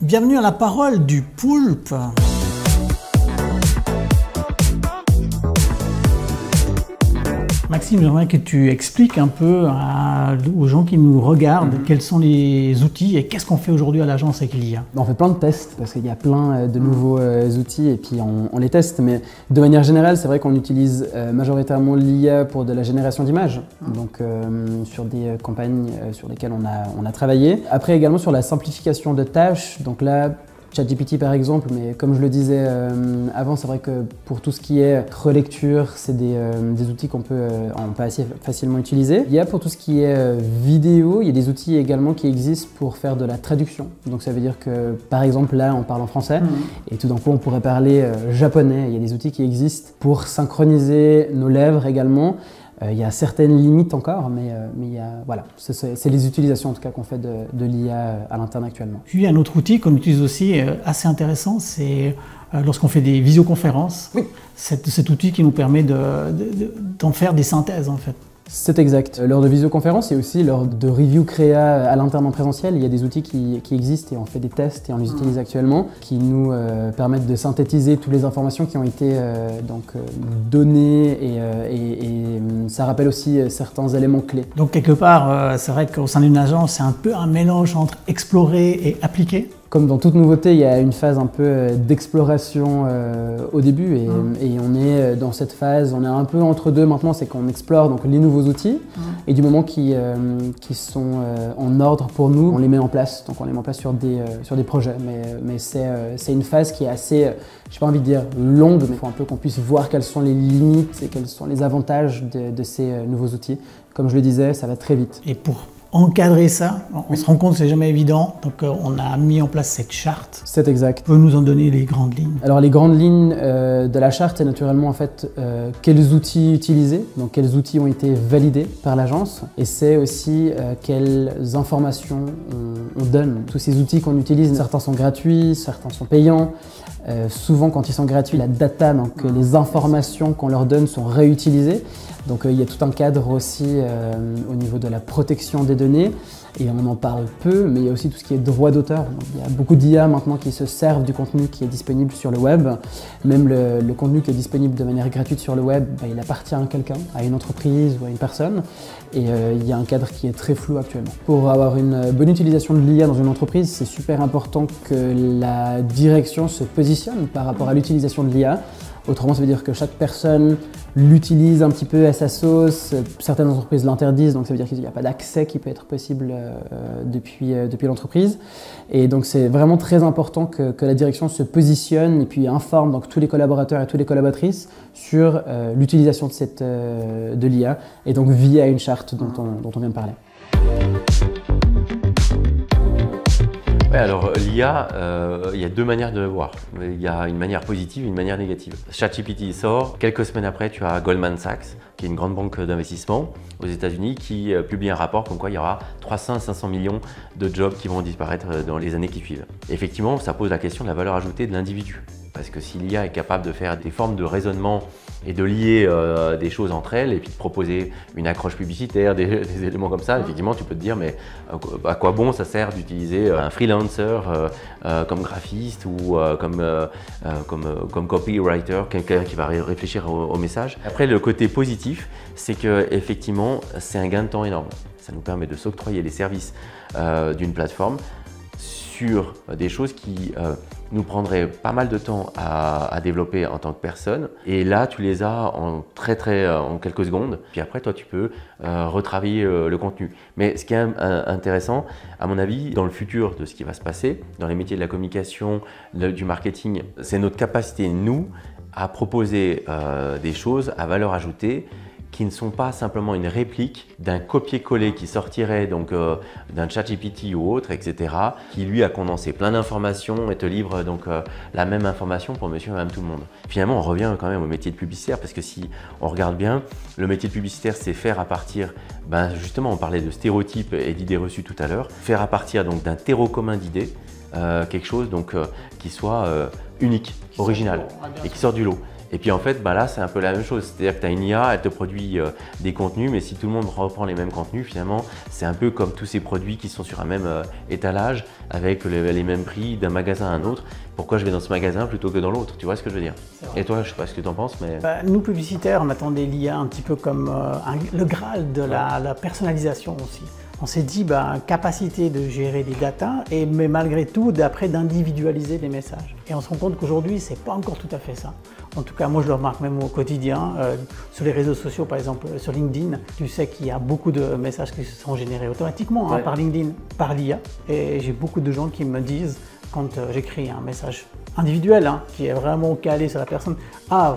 Bienvenue à la parole du poulpe. Maxime, j'aimerais que tu expliques un peu aux gens qui nous regardent quels sont les outils et qu'est-ce qu'on fait aujourd'hui à l'agence avec l'IA. On fait plein de tests parce qu'il y a plein de nouveaux outils et puis on les teste. Mais de manière générale, c'est vrai qu'on utilise majoritairement l'IA pour de la génération d'images, donc sur des campagnes sur lesquelles on a travaillé. Après également sur la simplification de tâches, donc là, ChatGPT par exemple, mais comme je le disais avant, c'est vrai que pour tout ce qui est relecture, c'est des outils qu'on peut assez facilement utiliser. Il y a pour tout ce qui est vidéo, il y a des outils également qui existent pour faire de la traduction. Donc ça veut dire que par exemple là on parle en français et tout d'un coup on pourrait parler japonais. Il y a des outils qui existent pour synchroniser nos lèvres également. Il y a certaines limites encore, mais voilà, c'est les utilisations en tout cas qu'on fait de l'IA à l'interne actuellement. Puis un autre outil qu'on utilise aussi assez intéressant, c'est lorsqu'on fait des visioconférences. Oui. Cet outil qui nous permet d'en faire des synthèses en fait. C'est exact. Lors de visioconférences et aussi lors de review créa à l'interne en présentiel, il y a des outils qui existent et on fait des tests et on les utilise actuellement qui nous permettent de synthétiser toutes les informations qui ont été données et ça rappelle aussi certains éléments clés. Donc quelque part, c'est vrai qu'au sein d'une agence, c'est un peu un mélange entre explorer et appliquer. Comme dans toute nouveauté, il y a une phase un peu d'exploration au début et on est dans cette phase, on est un peu entre deux maintenant, c'est qu'on explore donc les nouveaux outils et du moment qui sont en ordre pour nous, on les met en place. Donc on les met en place sur des projets, mais c'est une phase qui est assez, j'ai pas envie de dire longue, mais il faut un peu qu'on puisse voir quelles sont les limites et quels sont les avantages de ces nouveaux outils. Comme je le disais, ça va très vite. Et pour encadrer ça, on se rend compte que c'est jamais évident, donc on a mis en place cette charte. C'est exact. Tu peux nous en donner les grandes lignes? Alors les grandes lignes de la charte, c'est naturellement en fait quels outils utiliser, donc quels outils ont été validés par l'agence, et c'est aussi quelles informations on donne. Tous ces outils qu'on utilise, certains sont gratuits, certains sont payants. Souvent quand ils sont gratuits, la data, donc les informations qu'on leur donne sont réutilisées. Donc il y a tout un cadre aussi au niveau de la protection des données et on en parle peu, mais il y a aussi tout ce qui est droit d'auteur. Il y a beaucoup d'IA maintenant qui se servent du contenu qui est disponible sur le web. Même le contenu qui est disponible de manière gratuite sur le web, il appartient à quelqu'un, à une entreprise ou à une personne. Et il y a un cadre qui est très flou actuellement. Pour avoir une bonne utilisation de l'IA dans une entreprise, c'est super important que la direction se positionne par rapport à l'utilisation de l'IA. Autrement, ça veut dire que chaque personne l'utilise un petit peu à sa sauce. Certaines entreprises l'interdisent, donc ça veut dire qu'il n'y a pas d'accès qui peut être possible depuis l'entreprise. Et donc c'est vraiment très important que la direction se positionne et puis informe donc tous les collaborateurs et toutes les collaboratrices sur l'utilisation de l'IA et donc via une charte dont on vient de parler. Ouais, alors l'IA, il y a deux manières de le voir. Il y a une manière positive et une manière négative. ChatGPT sort, quelques semaines après, tu as Goldman Sachs, qui est une grande banque d'investissement aux États-Unis, qui publie un rapport comme quoi il y aura 300 à 500 millions de jobs qui vont disparaître dans les années qui suivent. Et effectivement, ça pose la question de la valeur ajoutée de l'individu. Parce que si l'IA est capable de faire des formes de raisonnement et de lier des choses entre elles et puis de proposer une accroche publicitaire, des éléments comme ça, effectivement tu peux te dire mais à quoi bon ça sert d'utiliser un freelancer comme graphiste ou comme copywriter, quelqu'un qui va réfléchir au message. Après le côté positif, c'est que effectivement c'est un gain de temps énorme. Ça nous permet de s'octroyer les services d'une plateforme sur des choses qui nous prendraient pas mal de temps à développer en tant que personne. Et là, tu les as en quelques secondes. Puis après, toi, tu peux retravailler le contenu. Mais ce qui est intéressant, à mon avis, dans le futur de ce qui va se passer, dans les métiers de la communication, du marketing, c'est notre capacité, nous, à proposer des choses à valeur ajoutée qui ne sont pas simplement une réplique d'un copier-coller qui sortirait donc d'un ChatGPT ou autre, etc., qui lui a condensé plein d'informations et te livre donc la même information pour monsieur et madame tout le monde. Finalement, on revient quand même au métier de publicitaire parce que si on regarde bien, le métier de publicitaire, c'est faire à partir, justement, on parlait de stéréotypes et d'idées reçues tout à l'heure, faire à partir donc d'un terreau commun d'idées, quelque chose donc qui soit unique, original et qui sort du lot. Et puis en fait, là, c'est un peu la même chose. C'est-à-dire que tu as une IA, elle te produit des contenus, mais si tout le monde reprend les mêmes contenus, finalement, c'est un peu comme tous ces produits qui sont sur un même étalage avec les mêmes prix d'un magasin à un autre. Pourquoi je vais dans ce magasin plutôt que dans l'autre? Tu vois ce que je veux dire? Et toi, je sais pas ce que tu en penses, mais… Nous, publicitaires, on attendait l'IA un petit peu comme le Graal de la personnalisation aussi. On s'est dit, capacité de gérer des datas, mais malgré tout, d'individualiser les messages. Et on se rend compte qu'aujourd'hui, c'est pas encore tout à fait ça. En tout cas, moi, je le remarque même au quotidien. Sur les réseaux sociaux, par exemple, sur LinkedIn, tu sais qu'il y a beaucoup de messages qui se sont générés automatiquement par LinkedIn, par l'IA. Et j'ai beaucoup de gens qui me disent, quand j'écris un message individuel, qui est vraiment calé sur la personne,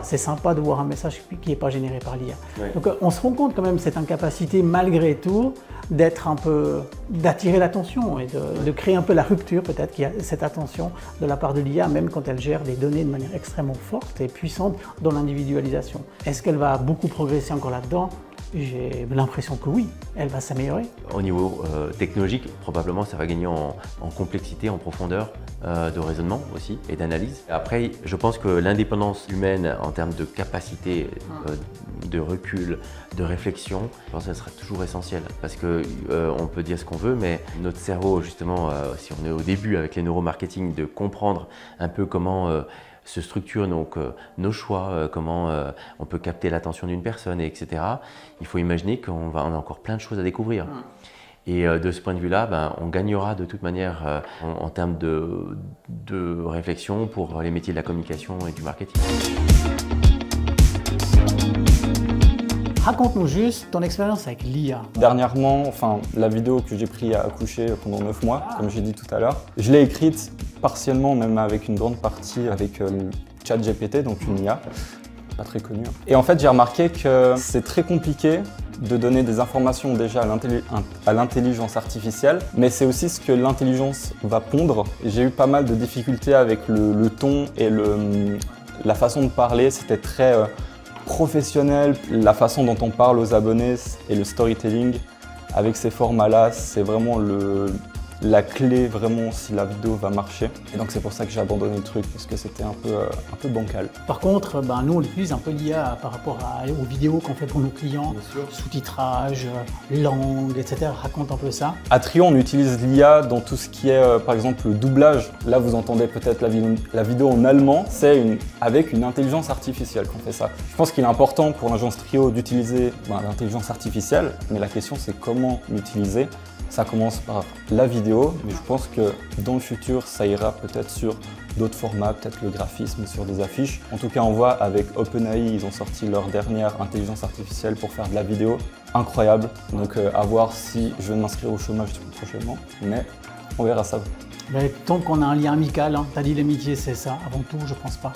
c'est sympa de voir un message qui n'est pas généré par l'IA. Ouais. Donc on se rend compte quand même cette incapacité malgré tout d'attirer l'attention et de créer un peu la rupture peut-être qu'il y a cette attention de la part de l'IA, même quand elle gère les données de manière extrêmement forte et puissante dans l'individualisation. Est-ce qu'elle va beaucoup progresser encore là-dedans? J'ai l'impression que oui, elle va s'améliorer. Au niveau technologique, probablement ça va gagner en complexité, en profondeur de raisonnement aussi et d'analyse. Après, je pense que l'indépendance humaine en termes de capacité, de recul, de réflexion, je pense que ça sera toujours essentiel parce que on peut dire ce qu'on veut, mais notre cerveau, justement, si on est au début avec les neuromarketing, de comprendre un peu comment se structurent donc nos choix, comment on peut capter l'attention d'une personne, etc. Il faut imaginer qu'on a encore plein de choses à découvrir. Et de ce point de vue-là, on gagnera de toute manière en termes de réflexion pour les métiers de la communication et du marketing. Raconte-nous juste ton expérience avec l'IA. Dernièrement, la vidéo que j'ai pris à accoucher pendant 9 mois, comme j'ai dit tout à l'heure, je l'ai écrite partiellement, même avec une grande partie avec ChatGPT, donc une IA, pas très connue. Et en fait, j'ai remarqué que c'est très compliqué de donner des informations déjà à l'intelligence artificielle, mais c'est aussi ce que l'intelligence va pondre. J'ai eu pas mal de difficultés avec le ton et la façon de parler, c'était très professionnel. La façon dont on parle aux abonnés et le storytelling avec ces formats-là, c'est vraiment la clé vraiment si la vidéo va marcher. Et donc c'est pour ça que j'ai abandonné le truc parce que c'était un peu bancal. Par contre, nous on utilise un peu l'IA par rapport aux vidéos qu'on fait pour nos clients, sous-titrage, langue, etc. Raconte un peu ça. À Trio, on utilise l'IA dans tout ce qui est par exemple le doublage. Là vous entendez peut-être la vidéo en allemand, c'est avec une intelligence artificielle qu'on fait ça. Je pense qu'il est important pour l'agence Trio d'utiliser l'intelligence artificielle, mais la question c'est comment l'utiliser. Ça commence par la vidéo, mais je pense que dans le futur, ça ira peut-être sur d'autres formats, peut-être le graphisme sur des affiches. En tout cas, on voit avec OpenAI, ils ont sorti leur dernière intelligence artificielle pour faire de la vidéo. Incroyable. Donc à voir si je vais m'inscrire au chômage prochainement, mais on verra ça. Mais tant qu'on a un lien amical, tu as dit l'amitié, c'est ça. Avant tout, je pense pas.